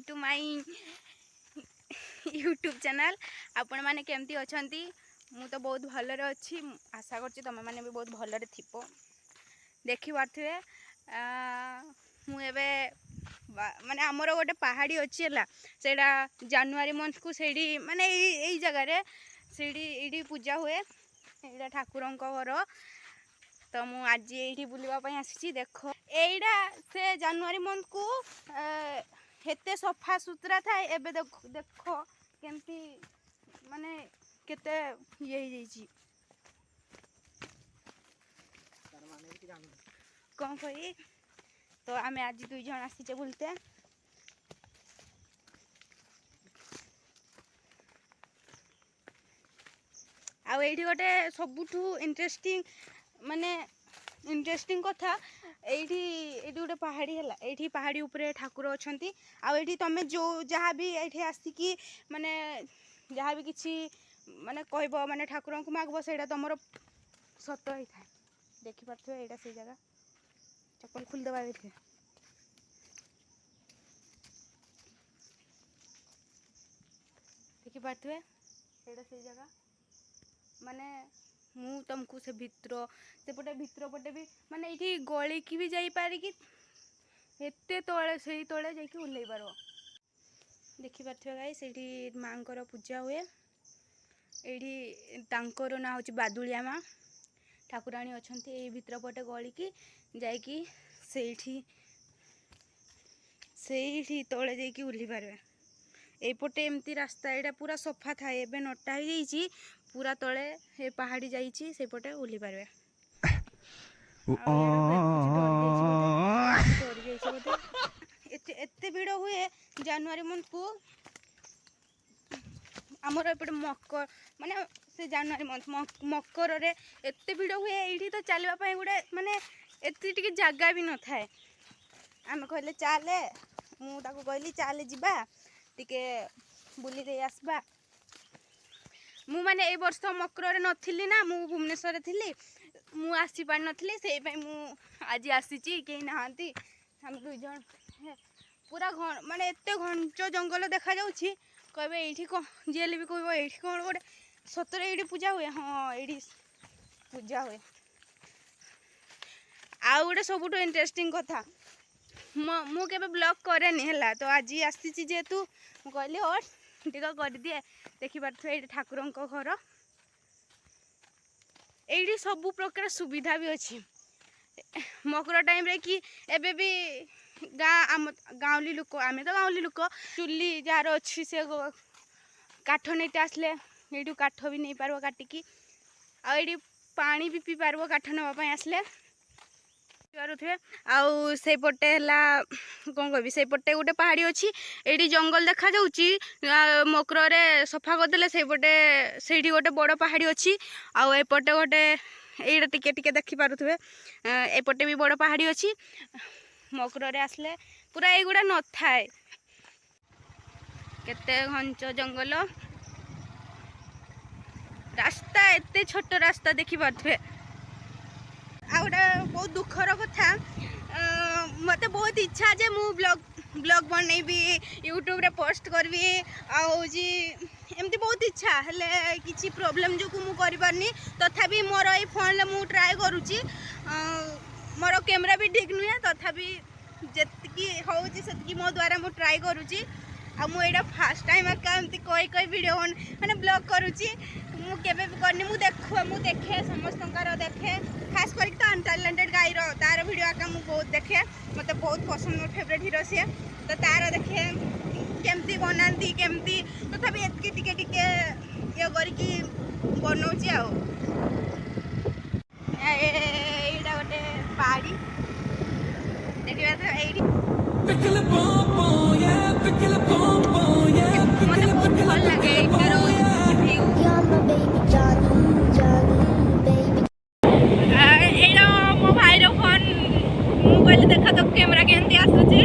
To my YouTube channel. आपण माने केमती अछंती? मु तो बहुत भलरे अच्छी, आशा करछि तुम माने भी बहुत भलरे थिपो। देखि पारथिबे मु एबे माने हमर गोटे पहाड़ी अच्छी है सेटा जनवरी मंथ को सेठी माने एई जगह रे सेठी एठी पूजा हुए। एटा ठाकुरंक घर तो मु आज एठी बुलिबा पई आसीछि। देखो एइडा से जनवरी मंथ को हेते सफा सुतरा था। एबे देखो देखो केमती माने केते ये ही जाइछि कौन कही। तो आमे आज दुई जन आसीचे बुलते। आ एठी गोटे सबुठू इंटरेस्टिंग माने इंटरेस्टिंग कथा एठी गोटे पहाड़ी है। एठी पहाड़ी उपरे ठाकुर अछंती। आ एठी तमे जो जहाँ भी एठी आसिकी माने जहाँ भी किछि माने कहबो माने ठाकुरन को मागबो सेटा तमरो सत होई थाए। देखि पाथो एटा से जगह चप्पल खुल दबा देथे। देखि पाथो एटा से जगह माने मु तुमको से भित्र सेपटे भितर पटे भी माने ये गली की भी जाई पारे कि एते तले से तले जाके उल्लै पारो। देखि पाथो गाइस एठी मांकर पूजा हुए। एठी तांकर ना होची बादुलिया माँ ठाकुराणी अछंती। ए भितर पटे गली की जाइकी सेठी तले जाइकी उल्ली पारबे। एपटे एमती रास्ता एटा पूरा सफा था। एबे नटा हो जाइछि पूरा तले हे पहाड़ी जाइछि सेपटे उल्ली पारबे। एते भिड़ हुए जनवरी मंथ को आमर एपटे मकर माने से जनवरी मंथ मकर रे एते भिड़ हुए। एठी तो चलवा पई गुडे माने एते टिके जगह भी न थाए। आमे कहले चाले मु ताको कहली चाले जिबा टिके बुली दे आसबा। मु माने ए वर्ष मकर रे नथिली ना, मु भुवनेश्वर रे थिली। मु आसी पार नथिली सेई पई मु आज आसीची। केही नाहंती हम दुई जन पूरा माने एते घंचो जंगल देखा जाउछि। कहबे एठी को जेले भी कहबो एठी कोन गोटे सतरे एठी पूजा हुए। हां एठी पूजा हुए। आ गोटे सबुठो इंटरेस्टिंग कथा मु केबे ब्लॉग करेनी हला। तो आज आसीची जेतु मु कहली और टिका कर दिए। देखि पारथो एठी ठाकुरंक घर। एठी सब प्रकार सुविधा भी अछि। मकर टाइम रे कि एबे भी गाँवली लोक आमे तो गाँवली लोक चुली जार अच्छी से काठ नहीं आसले ये काठ भी नहीं पार काटिकी आड़ी पानी भी पी पार काठ नापी आसले पारे। आउपटे है कौन कह से पटे गोटे पहाड़ी अच्छी ये जंगल देखा मकर सफा करदे से गोटे बड़ पहाड़ी अच्छी। आउपटे गोटे ये टिके देखी पारे एपटे भी बड़ पहाड़ी अच्छी। मकर आसले पूरा एगुड़ा न थाए केते घंच जंगल रास्ता एते छोट रास्ता देखी पारे। आ गोटे बहुत दुखर कथा मते बहुत इच्छा जे मु ब्लॉग बनैबी यूट्यूब रे पोस्ट करबी आउजी एमती बहुत इच्छा हेले किछि प्रॉब्लम जो मु करि पारनी। तथापि मोर ए फोन ले मु ट्राई करूची। मोर कैमरा भी ठीक नुहे तथापि जेतकी होउची सेतकी मो द्वारा मु ट्राई करूची। आ मु एटा फर्स्ट टाइम एमती कोई वीडियो माने ब्लॉग करूची। मु केबे भी करनी मु देखे समस्तंकार देखे खास कर तो अनटैलेंटेड गाइर तार वीडियो आका मु बहुत देखे। मते बहुत पसंद मोर फेवरेट हीरो से तो तार देखे केमती बनाती केमती तथापि एतकी टिके टिके ये करकी बनौची। आ एटा गोटे पहाड़ी देखिबा तो एडी मते बहुत भल लागे एटार व्यू। एटा मो भाई रो फोन मु कहले देखा तो कैमरा केमती आसुची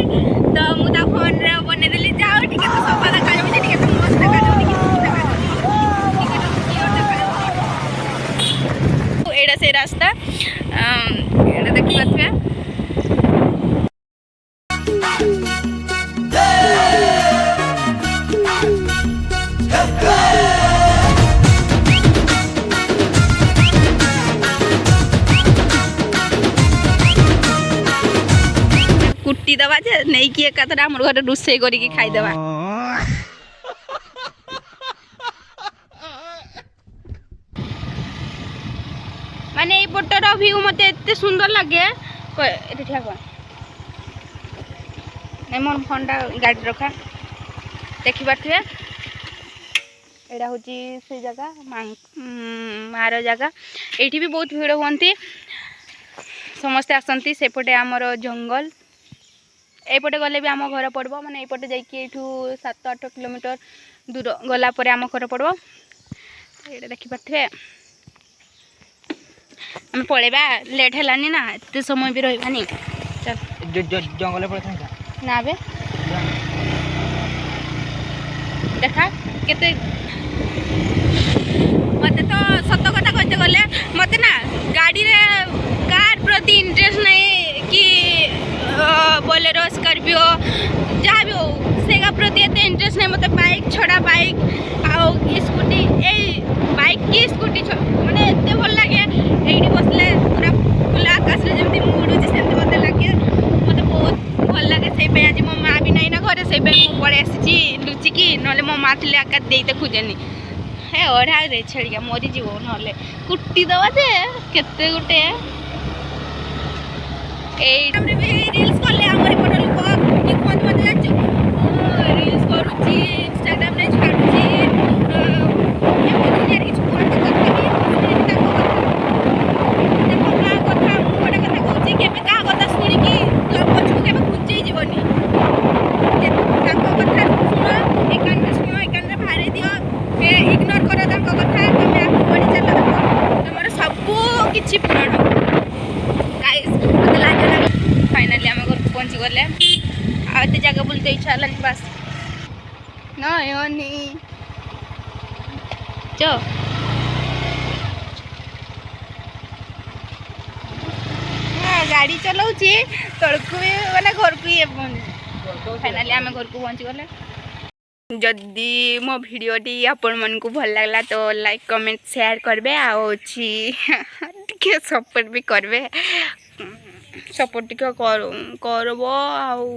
तो मु ता फोन रे बने देली। जाओ टिके तो सफा देखा जाउची टिके तो मस्त देखा जाउची टिके तो क्लियर देखा जाउची। एटा से रास्ता एटा देखि पाथबे। नहीं कि एकाथरे आम घर रोषे करके खाईदेवा माने ये पटर व्यू मते एते सुंदर लगे एठी ठिया कोन नै मोर फोनटा गाड़ी रखा देखि पाथुए एडा होची से जगह मार जगह एठी भी बहुत भीड़ होंती समस्ते आसंती सेपटे आमर जंगल एपटे गले भी आम घर पड़ब माने एपटे जाइए एठू 7-8 किलोमीटर दूर गला परे आम घर पड़ब एटा देखि पाथुए हम पळेबा लेट हेलानी ना एते समय भी रहबानी चल जंगल पड़े ना बे देखा केते मते तो सत कथा कहते गले मते ना गाड़ी रे कार प्रति इंटरेस्ट नहीं कि बोलेरो स्कॉर्पियो जहाँ भी हो सेगा प्रति एते इंटरेस्ट नहीं मते बाइक छोड़ा बाइक आउ स्कूटी ए बाइक की स्कूटी माने एते भल लागे एठी बसले पूरा खुला आकाश रे जेमती मुडुची सेमती मते लागे मते बहुत भल लागे से पे आज मो मां भी नहीं ना घरे से पे मो पळे आसी लुचि की नले मो मां थले आका देइते खुजेनी हे ओढ़ा रे छेड़िया मरी जीवो नले कुट्टी दवा जे केते गुटे ए हमरे भी रील्स करले हमरे पटल को कि कोन मते जाचो रील्स करूची इंस्टाग्राम रे छाडुची ए कोन यार किछ कोन करते कि देखो का कथा मोडा कथा कहूची केबे का कथा सुनी कि पछू केबे खुंचई जीवनी ताको कथा सुनो एकान रे भारे दियो इग्नोर करो ताको कथा तमे आगु बढ़ी चलो देखो तमर सब किछि पूर्ण गाइस मते लागे फाइनली हम घर पहुंची गले आते जगह बोलते इच्छा लाग बस नयनी चो गाड़ी चलाउची तळकु माने घर को ये फाइनली हम घर को पहुंची गले जदि मो भिडियोटी आपण मन को भल लागला तो लाइक कमेंट शेयर करबे आउची टिके सपोर्ट भी करबे सपोर्ट टिके करबो आउ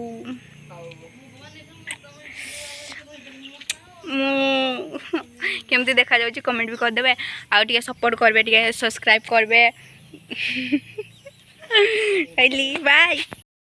केमती देखा जाउची कमेंट भी कर देबे आउ टिके सपोर्ट करबे टिके सब्सक्राइब करबे बाय।